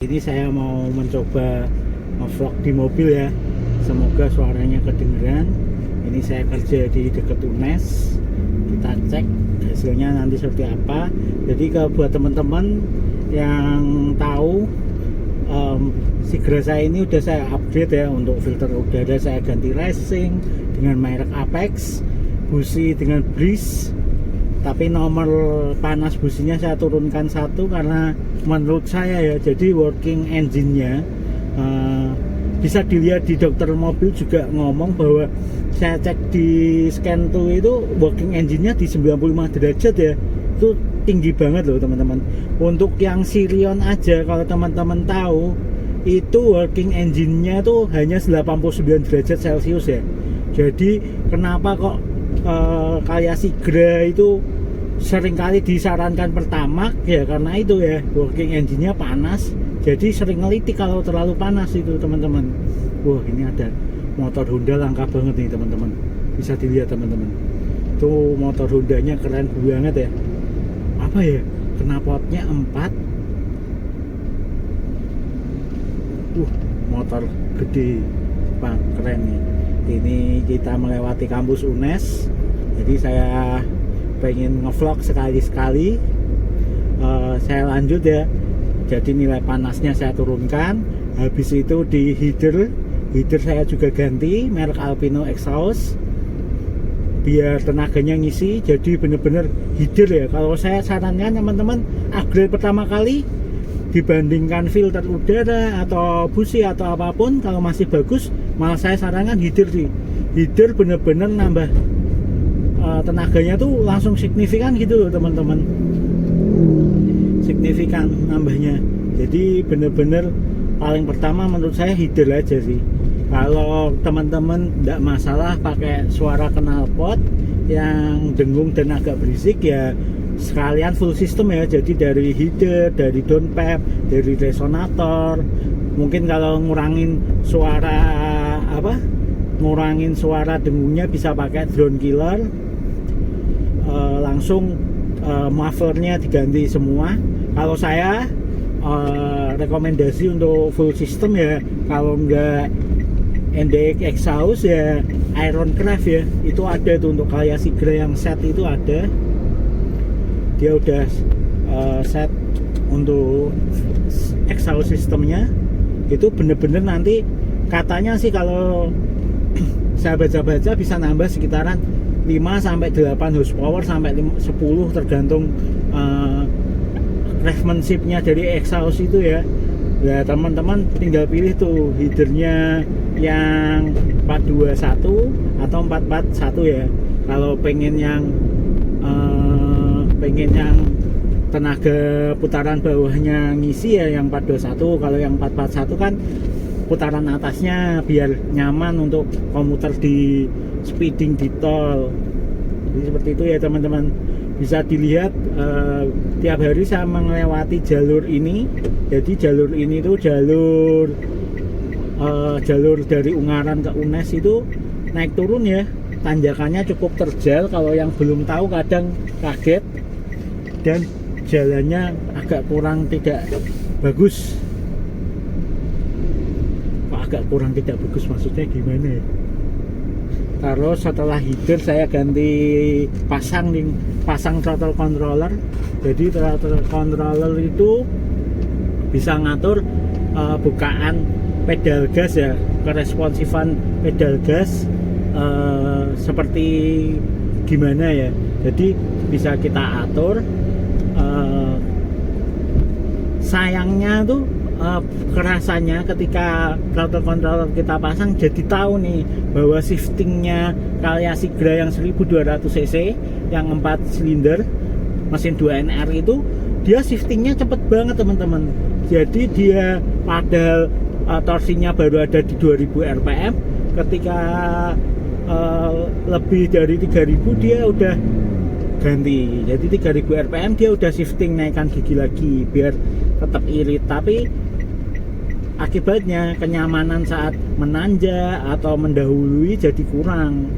Ini saya mau mencoba vlog di mobil ya. Semoga suaranya kedengeran. Ini saya kerja di dekat UNES. Kita cek hasilnya nanti seperti apa. Jadi kalau buat teman-teman yang tahu, Sigra saya ini udah saya upgrade ya. Untuk filter udara saya ganti racing dengan merek Apex, busi dengan Breeze. Tapi nomor panas businya saya turunkan 1 karena menurut saya ya, jadi working engine-nya bisa dilihat di dokter mobil juga ngomong bahwa saya cek di scan tool itu working engine-nya di 95 derajat ya. Itu tinggi banget loh teman-teman. Untuk yang Sirion aja kalau teman-teman tahu itu working engine-nya tuh hanya 89 derajat Celcius ya. Jadi kenapa kok kayak Sigra itu seringkali disarankan Pertamax ya, karena itu ya working engine-nya panas, jadi sering ngeliti kalau terlalu panas itu teman-teman. Wah, ini ada motor Honda langka banget nih teman-teman, bisa dilihat teman-teman. Tuh motor Hondanya keren banget ya. Apa ya, knalpotnya 4. Motor gede, Bang, keren nih. Ini kita melewati kampus UNES, jadi saya pengen ngevlog sekali-sekali. Saya lanjut ya. Jadi nilai panasnya saya turunkan. Habis itu di heater saya juga ganti merek Alpino exhaust biar tenaganya ngisi. Jadi bener-bener heater ya. Kalau saya sarankan teman-teman upgrade pertama kali dibandingkan filter udara atau busi atau apapun, kalau masih bagus malah saya sarankan heater sih. Heater bener-bener nambah tenaganya tuh langsung signifikan gitu loh teman-teman, signifikan nambahnya. Jadi bener-bener paling pertama menurut saya heater aja sih. Kalau teman-teman tidak masalah pakai suara knalpot yang dengung dan agak berisik ya, sekalian full system ya. Jadi dari heater, dari downpipe, dari resonator. Mungkin kalau ngurangin suara dengungnya bisa pakai drone killer. Langsung mufflernya diganti semua. Kalau saya rekomendasi untuk full system ya, kalau enggak NDX exhaust ya Ironcraft ya, itu ada tuh untuk kayak Sigra yang set itu ada. Dia udah set untuk exhaust sistemnya. Itu bener-bener nanti katanya sih kalau saya baca-baca bisa nambah sekitaran 5-8 horsepower sampai 10 tergantung craftsmanship-nya dari exhaust itu ya. Ya teman-teman tinggal pilih tuh headernya yang 421 atau 441 ya. Kalau pengen yang tenaga putaran bawahnya ngisi ya yang 421. Kalau yang 441 kan putaran atasnya biar nyaman untuk komuter di speeding di tol. Jadi seperti itu ya teman-teman. Bisa dilihat tiap hari saya melewati jalur ini. Jadi jalur ini tuh jalur dari Ungaran ke UNES itu naik turun ya. Tanjakannya cukup terjal, kalau yang belum tahu kadang kaget. Dan jalannya agak kurang tidak bagus. Kok agak kurang tidak bagus maksudnya gimana ya? Terus setelah heater saya ganti pasang throttle controller. Jadi throttle controller itu bisa ngatur bukaan pedal gas ya, keresponsifan pedal gas seperti gimana ya. Jadi bisa kita atur. Sayangnya tuh kerasanya ketika throttle controller kita pasang, jadi tahu nih bahwa shiftingnya kayak Sigra yang 1200 cc yang 4 silinder mesin 2NR itu dia shiftingnya cepet banget teman-teman. Jadi dia padahal torsinya baru ada di 2000 rpm, ketika lebih dari 3000 dia udah ganti. Jadi 3000 rpm dia udah shifting naikkan gigi lagi biar tetap irit. Tapi akibatnya kenyamanan saat menanjak atau mendahului jadi kurang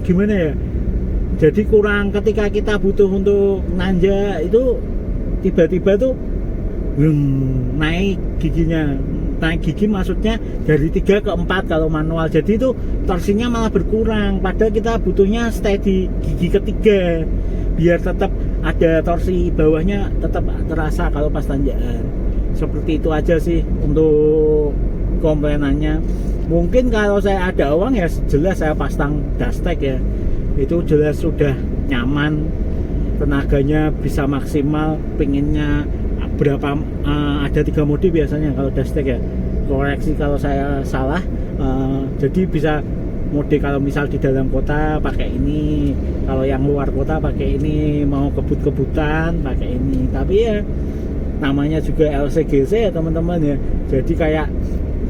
gimana ya, jadi kurang ketika kita butuh untuk nanjak itu tiba-tiba tuh naik giginya. Naik gigi maksudnya dari 3 ke 4 kalau manual, jadi itu torsinya malah berkurang, padahal kita butuhnya stay di gigi ketiga biar tetap ada torsi bawahnya tetap terasa kalau pas tanjakan. Seperti itu aja sih untuk komplainannya. Mungkin kalau saya ada uang ya jelas saya pasang dashtek ya, itu jelas sudah nyaman, tenaganya bisa maksimal. Pinginnya berapa, ada 3 mode biasanya kalau dashtek ya, koreksi kalau saya salah. Jadi bisa mode kalau misal di dalam kota pakai ini, kalau yang luar kota pakai ini, mau kebut-kebutan pakai ini. Tapi ya namanya juga LCGC ya teman-teman ya, jadi kayak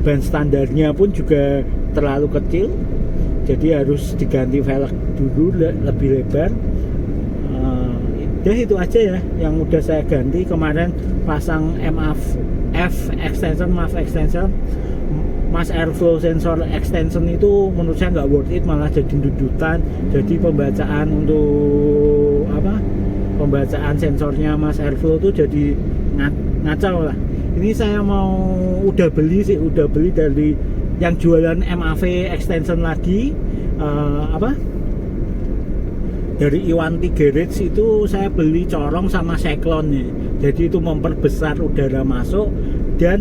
ban standarnya pun juga terlalu kecil, jadi harus diganti velg dulu lebih lebar. Ya itu aja ya yang udah saya ganti. Kemarin pasang MAF extension, mass airflow sensor extension itu menurut saya nggak worth it, malah jadi dudutan. Jadi pembacaan untuk pembacaan sensornya mass airflow itu jadi ngacau lah. Ini saya udah beli dari yang jualan MAV extension lagi, dari Iwanti Garage itu saya beli corong sama cyclone-nya. Jadi itu memperbesar udara masuk dan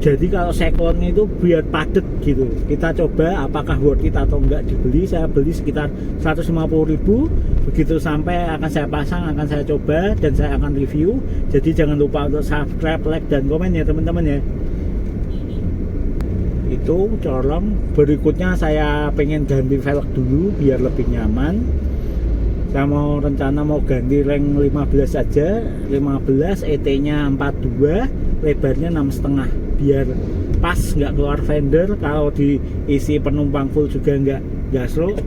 jadi kalau cyclone itu biar padat gitu. Kita coba apakah worth it atau enggak dibeli. Saya beli sekitar 150.000. Begitu sampai akan saya pasang, akan saya coba dan saya akan review. Jadi jangan lupa untuk subscribe, like dan komen ya teman-teman ya. Itu corong. Berikutnya saya pengen ganti velg dulu biar lebih nyaman. Saya rencana mau ganti ring 15 saja, 15, ET nya 42, lebarnya 6,5 biar pas, nggak keluar fender. Kalau diisi penumpang full juga nggak gasro.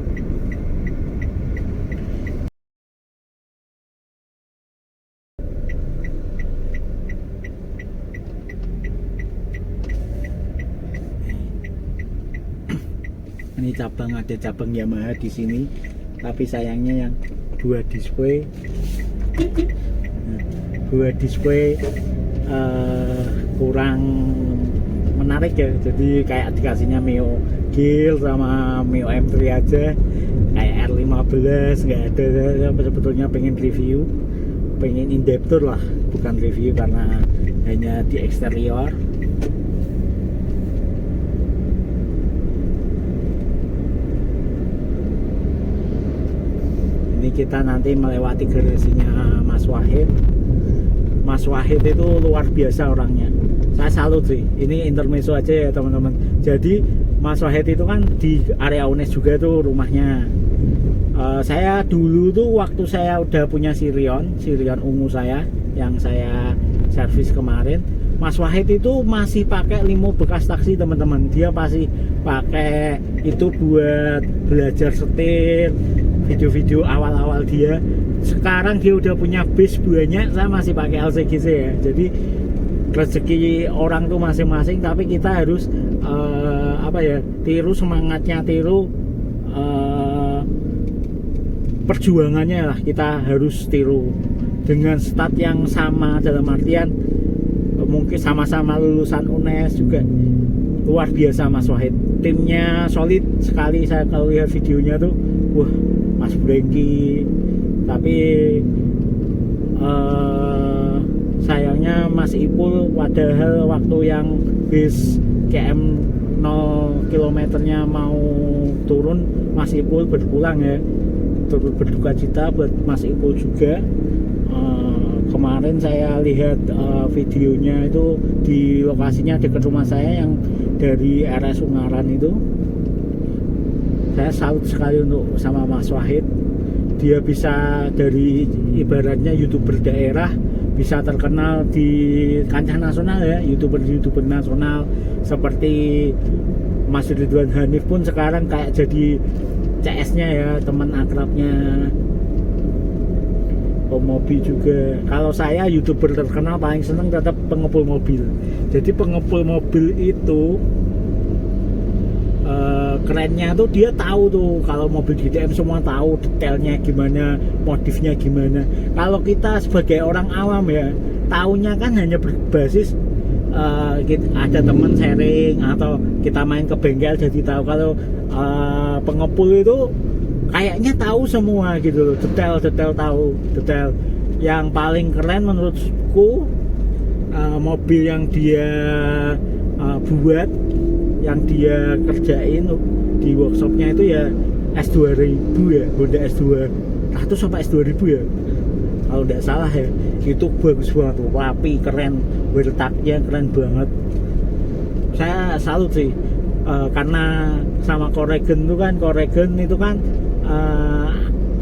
Ini ada cabang Yamaha di sini, tapi sayangnya yang dua display kurang menarik ya. Jadi kayak dikasihnya Mio Gill sama Mio M3 aja, kayak R15 nggak ada. Saya sebetulnya pengen review, pengen in-depth tour lah, bukan review karena hanya di eksterior. Ini kita nanti melewati garasinya Mas Wahid. Mas Wahid itu luar biasa orangnya, saya salut sih. Ini intermezzo aja ya teman-teman. Jadi Mas Wahid itu kan di area UNES juga tuh rumahnya. Saya dulu tuh waktu saya udah punya Sirion ungu saya yang saya servis kemarin, Mas Wahid itu masih pakai limo bekas taksi teman-teman. Dia pasti pakai itu buat belajar setir, video-video awal-awal dia. Sekarang dia udah punya base banyak, saya masih pakai LCGC ya. Jadi rezeki orang tuh masing-masing, tapi kita harus tiru semangatnya, tiru perjuangannya lah. Kita harus tiru dengan start yang sama, dalam artian mungkin sama-sama lulusan UNES juga. Luar biasa Mas Wahid, timnya solid sekali. Saya kalau lihat videonya tuh, wah, Mas Brengki. Tapi sayangnya Mas Ipul, padahal waktu yang bis KM 0 kilometernya mau turun, Mas Ipul berpulang ya. Turut berduka cita buat Mas Ipul juga. Kemarin saya lihat videonya itu di lokasinya dekat rumah saya yang dari RS Ungaran itu. Saya salut sekali untuk sama Mas Wahid. Dia bisa dari ibaratnya YouTuber daerah bisa terkenal di kancah nasional ya, YouTuber nasional seperti Mas Ridwan Hanif pun sekarang kayak jadi CS-nya ya, teman akrabnya Mobi juga. Kalau saya YouTuber terkenal paling seneng tetap pengepul mobil. Jadi pengepul mobil itu kerennya tuh dia tahu tuh kalau mobil GTM semua tahu detailnya gimana, modifnya gimana. Kalau kita sebagai orang awam ya taunya kan hanya berbasis ada teman sharing atau kita main ke bengkel jadi tahu. Kalau pengepul itu kayaknya tahu semua gitu loh, detail tahu detail. Yang paling keren menurutku mobil yang dia buat, yang dia kerjain di workshopnya itu ya S2000 ya, Honda S200 sampai S2000 ya kalau tidak salah ya. Itu bagus banget, rapi, keren, letaknya keren banget. Saya salut sih karena sama Coregen itu kan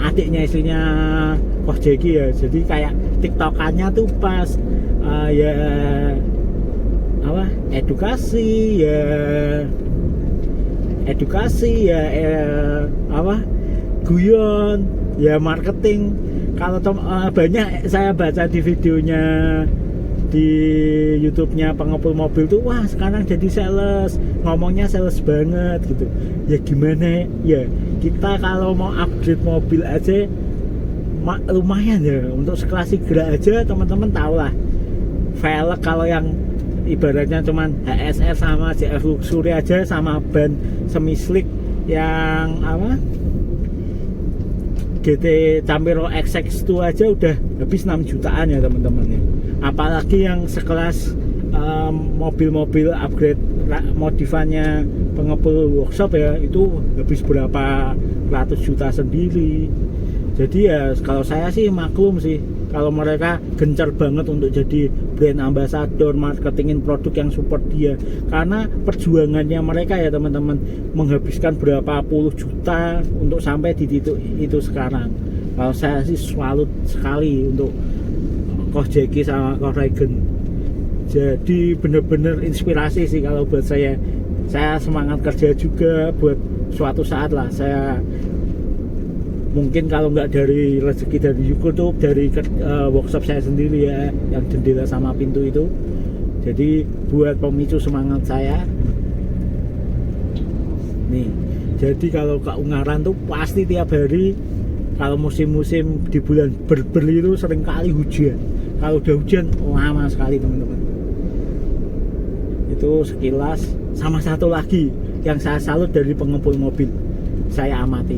adiknya istrinya Koh Jeki ya, jadi kayak tiktokannya tuh pas ya apa edukasi apa guyon ya, marketing. Kalau banyak saya baca di videonya di YouTube-nya pengepul mobil tuh, wah sekarang jadi sales, ngomongnya sales banget gitu. Ya gimana ya, kita kalau mau upgrade mobil aja lumayan ya, untuk sekelas Sigra aja teman-teman tahu lah. Velg kalau yang ibaratnya cuman HSR sama JF Luxury aja, sama ban semi slick yang apa GT Campero XX itu aja udah habis 6 jutaan ya teman-teman ya. Apalagi yang sekelas mobil-mobil upgrade modifannya pengepul workshop ya, itu habis berapa ratus juta sendiri. Jadi ya kalau saya sih maklum sih kalau mereka gencar banget untuk jadi brand ambassador, marketingin produk yang support dia, karena perjuangannya mereka ya teman-teman, menghabiskan berapa puluh juta untuk sampai di titik itu sekarang. Kalau saya sih salut sekali untuk Koh Jeki sama Coregen. Jadi bener-bener inspirasi sih kalau buat saya. Saya semangat kerja juga buat suatu saat lah saya mungkin kalau nggak dari rezeki dari YouTube, dari workshop saya sendiri ya, yang jendela sama pintu itu. Jadi buat pemicu semangat saya nih. Jadi kalau ke Ungaran tuh pasti tiap hari, kalau musim-musim di bulan Berber itu sering kali hujan. Kalau udah hujan lama sekali teman-teman. Itu sekilas. Sama satu lagi yang saya salut dari pengepul mobil saya amati,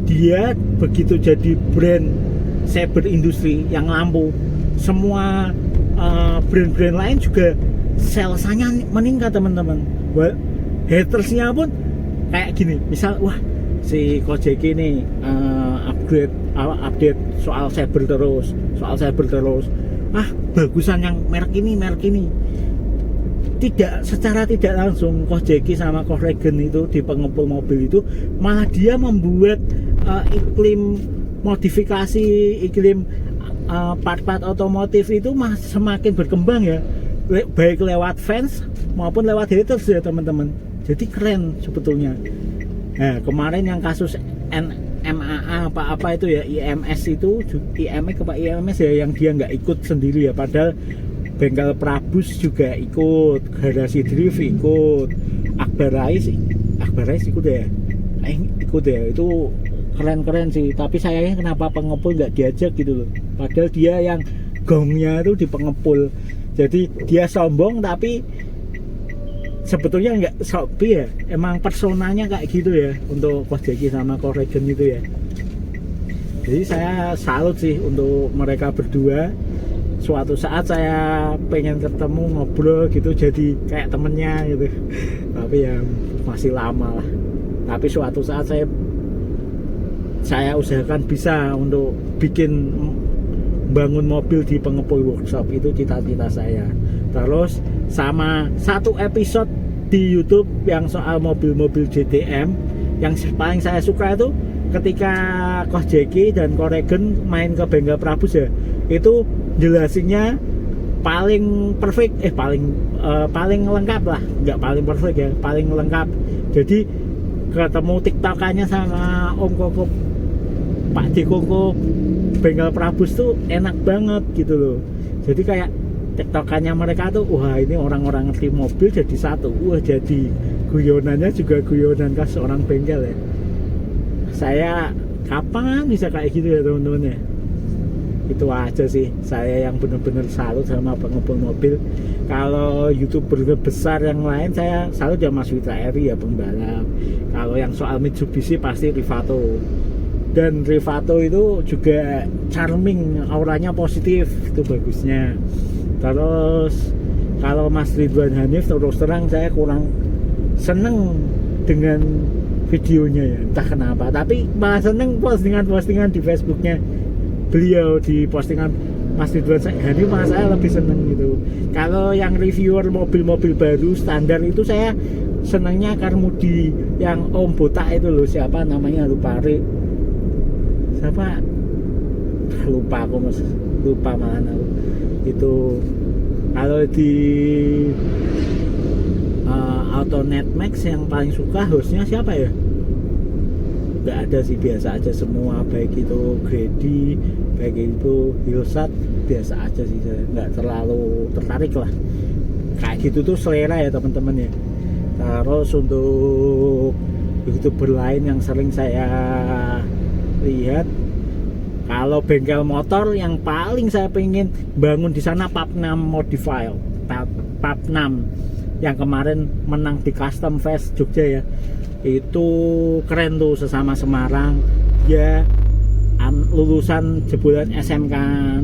dia begitu jadi brand cyber industri yang lampu, semua brand-brand lain juga salesnya meningkat teman-teman. Hatersnya pun kayak gini, misal wah si Koh Jeki ini update soal cyber terus, bagusan yang merek ini. Secara tidak langsung Koh Jeki sama Coregen itu di pengepul mobil itu malah dia membuat iklim modifikasi, iklim part-part otomotif itu semakin berkembang ya, baik lewat fans maupun lewat haters ya teman-teman. Jadi keren sebetulnya. Nah, kemarin yang kasus MAA apa itu ya, IMS ya, yang dia nggak ikut sendiri ya, padahal bengkel Prabus juga ikut, garasi drift ikut, Akbar Rais ikut ya, itu keren sih. Tapi sayangnya kenapa pengepul nggak diajak gitu loh, padahal dia yang gongnya itu di pengepul. Jadi dia sombong tapi sebetulnya nggak sopi ya, emang personanya kayak gitu ya untuk Koh Jeki sama Coregen itu ya. Jadi saya salut sih untuk mereka berdua. Suatu saat saya pengen ketemu ngobrol gitu, jadi kayak temennya gitu, tapi ya masih lama lah. Tapi suatu saat saya usahakan bisa untuk bangun mobil di pengepul workshop, itu cita-cita saya. Terus sama satu episode di YouTube yang soal mobil-mobil GTM, yang paling saya suka itu ketika Koh Jeki dan Coregen main ke bengkel Prabus ya, itu jelasinnya paling perfect, paling lengkap lah, nggak paling perfect ya, paling lengkap. Jadi ketemu tiktokannya sama Om Koko, Pak D Koko bengkel Prabus tuh enak banget gitu loh. Jadi kayak tiktokannya mereka tuh, wah ini orang-orang ngerti mobil jadi satu, wah jadi guyonannya juga guyonan khas orang bengkel ya. Saya kapan bisa kayak gitu ya teman-teman ya. Itu aja sih saya yang benar-benar salut sama pengepul mobil. Kalau YouTuber besar yang lain saya salut ya Mas Witra Eri ya, pembalap. Kalau yang soal Mitsubishi pasti Rivato, dan Rivato itu juga charming, auranya positif, itu bagusnya. Terus kalau Mas Ridwan Hanif terus terang saya kurang seneng dengan videonya ya, entah kenapa, tapi malah seneng postingan di Facebooknya beliau, di postingan Mas Ridwan Hanif malah saya lebih seneng gitu. Kalau yang reviewer mobil-mobil baru standar itu saya senangnya Carmudi, yang Om Botak itu loh, siapa namanya lupa, siapa lupa aku, mas lupa mana itu. Kalau di Autonet Max yang paling suka hostnya siapa ya, nggak ada sih, biasa aja semua, baik itu Grady, baik itu Hillsat, biasa aja sih, saya nggak terlalu tertarik lah. Kayak gitu tuh selera ya teman-teman ya. Terus untuk YouTuber lain yang sering saya lihat, kalau bengkel motor yang paling saya pengen bangun di sana Papnam Modify, Papnam yang kemarin menang di Custom Fest Jogja ya. Itu keren tuh, sesama Semarang ya, lulusan jebolan SMK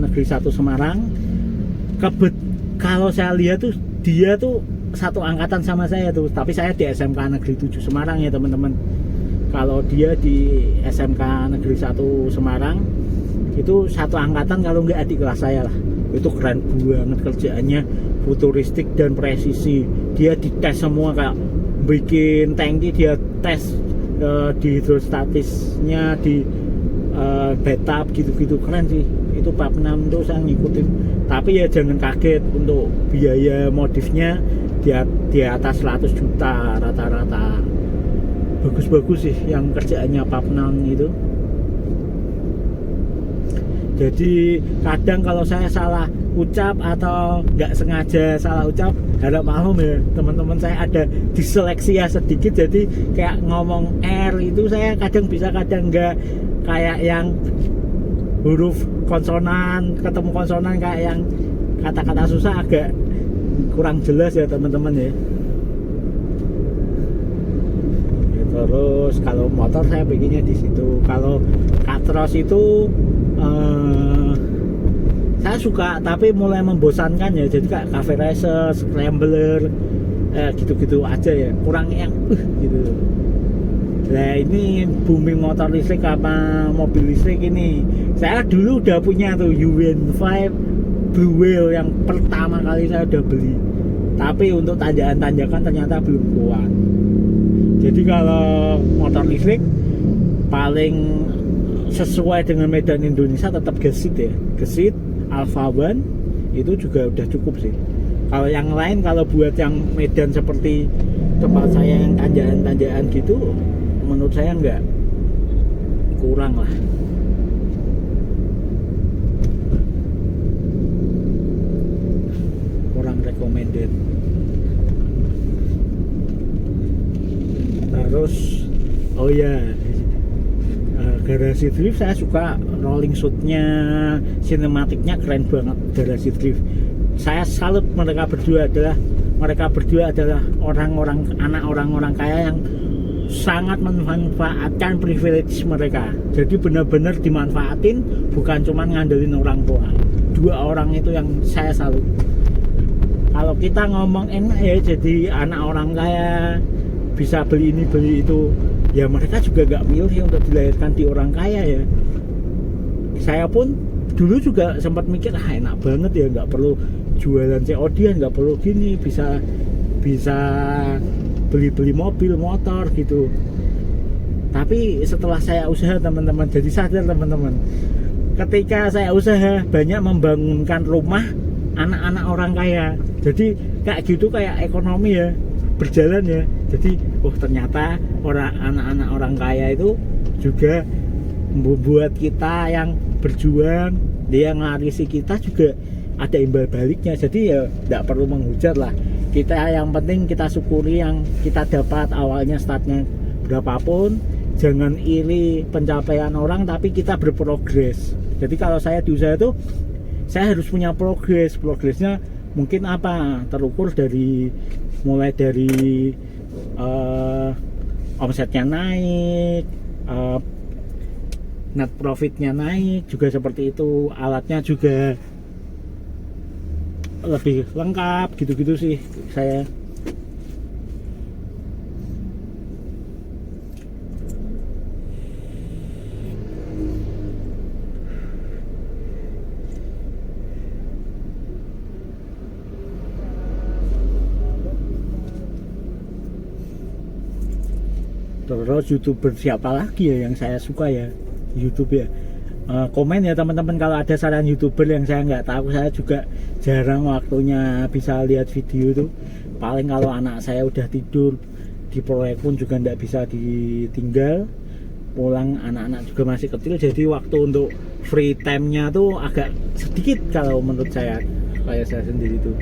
Negeri 1 Semarang. Kalau saya lihat tuh dia tuh satu angkatan sama saya tuh, tapi saya di SMK Negeri 7 Semarang ya teman-teman. Kalau dia di SMK Negeri 1 Semarang itu satu angkatan, kalau nggak adik kelas saya lah. Itu keren banget kerjaannya, futuristik dan presisi. Dia dites semua, kayak bikin tangki dia tes di hidrostatisnya, di bathtub gitu-gitu, keren sih. Itu Papnam tuh saya ngikutin. Tapi ya jangan kaget, untuk biaya modifnya di atas 100 juta rata-rata. Bagus-bagus sih yang kerjaannya Papnam itu. Jadi kadang kalau saya salah ucap atau nggak sengaja salah ucap, harap maklum ya teman-teman, saya ada disleksia sedikit, jadi kayak ngomong R itu saya kadang bisa kadang nggak, kayak yang huruf konsonan ketemu konsonan, kayak yang kata-kata susah agak kurang jelas ya teman-teman ya. Terus kalau motor saya bikinnya di situ. Kalau Katros itu saya suka, tapi mulai membosankan ya. Jadi kayak cafe racer, scrambler, gitu-gitu aja ya. Kurang yang gitu. Nah ini booming motor listrik apa mobil listrik ini. Saya dulu udah punya tuh UN5 Blue Whale yang pertama kali saya udah beli. Tapi untuk tanjakan-tanjakan ternyata belum kuat. Jadi kalau motor listrik paling sesuai dengan medan Indonesia tetap gesit ya, gesit, Alpha One itu juga udah cukup sih. Kalau yang lain, kalau buat yang medan seperti tempat saya yang tanjakan-tanjakan gitu, menurut saya enggak, kurang lah. Kurang recommended. Terus oh ya, Garasi Drift saya suka rolling shootnya, sinematiknya keren banget Garasi Drift. Saya salut mereka berdua adalah orang-orang, anak orang-orang kaya yang sangat memanfaatkan privilege mereka. Jadi benar-benar dimanfaatin, bukan cuma ngandelin orang tua. Dua orang itu yang saya salut. Kalau kita ngomong enak ya, jadi anak orang kaya bisa beli ini beli itu, ya mereka juga gak milih untuk dilahirkan di orang kaya ya. Saya pun dulu juga sempat mikir, enak banget ya, nggak perlu jualan COD, nggak perlu gini, bisa beli mobil motor gitu. Tapi setelah saya usaha teman-teman, jadi sadar teman-teman, ketika saya usaha banyak membangunkan rumah anak-anak orang kaya. Jadi kayak gitu, kayak ekonomi ya berjalan ya. Jadi ternyata anak-anak orang kaya itu juga membuat kita yang berjuang, dia ngarisi kita juga ada imbal baliknya. Jadi ya tidak perlu menghujat lah. Kita yang penting kita syukuri yang kita dapat awalnya, startnya berapapun. Jangan iri pencapaian orang, tapi kita berprogres. Jadi kalau saya di usaha itu saya harus punya progresnya mungkin apa, terukur dari mulai dari omsetnya naik, net profitnya naik juga seperti itu, alatnya juga lebih lengkap, gitu-gitu sih saya. Terus YouTuber siapa lagi ya yang saya suka ya, YouTube ya. Komen ya teman-teman kalau ada saran YouTuber yang saya nggak tahu. Saya juga jarang waktunya bisa lihat video itu. Paling kalau anak saya udah tidur, di proyek pun juga nggak bisa ditinggal. Pulang anak-anak juga masih kecil, jadi waktu untuk free time-nya tuh agak sedikit kalau menurut saya, kayak saya sendiri tuh.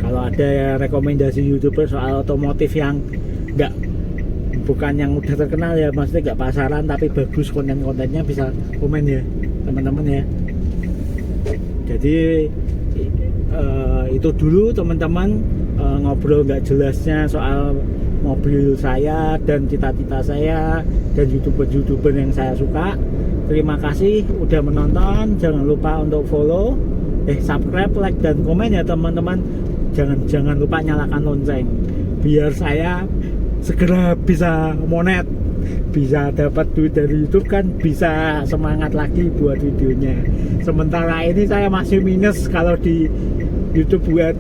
Kalau ada ya rekomendasi YouTuber soal otomotif yang nggak, bukan yang udah terkenal ya, maksudnya nggak pasaran tapi bagus konten-kontennya, bisa komen ya teman-teman ya. Jadi itu dulu teman-teman, ngobrol nggak jelasnya soal mobil saya dan cita-cita saya dan YouTuber yang saya suka. Terima kasih udah menonton, jangan lupa untuk follow, subscribe, like dan komen ya teman-teman. Jangan lupa nyalakan lonceng biar saya segera bisa monet, bisa dapat duit dari YouTube, kan bisa semangat lagi buat videonya. Sementara ini saya masih minus kalau di YouTube buat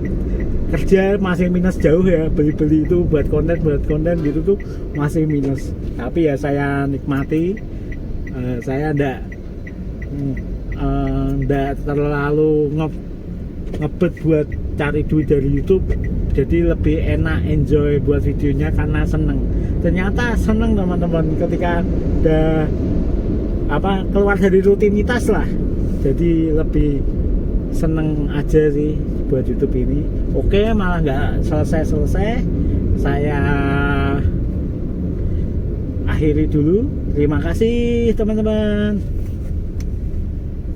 kerja, masih minus jauh ya, beli itu buat konten gitu tuh masih minus. Tapi ya saya nikmati, saya ndak terlalu ngebet buat cari duit dari YouTube. Jadi lebih enak enjoy buat videonya karena seneng. Ternyata seneng teman-teman ketika udah keluar dari rutinitas lah. Jadi lebih seneng aja sih buat YouTube ini. Oke, malah nggak selesai. Saya akhiri dulu. Terima kasih teman-teman.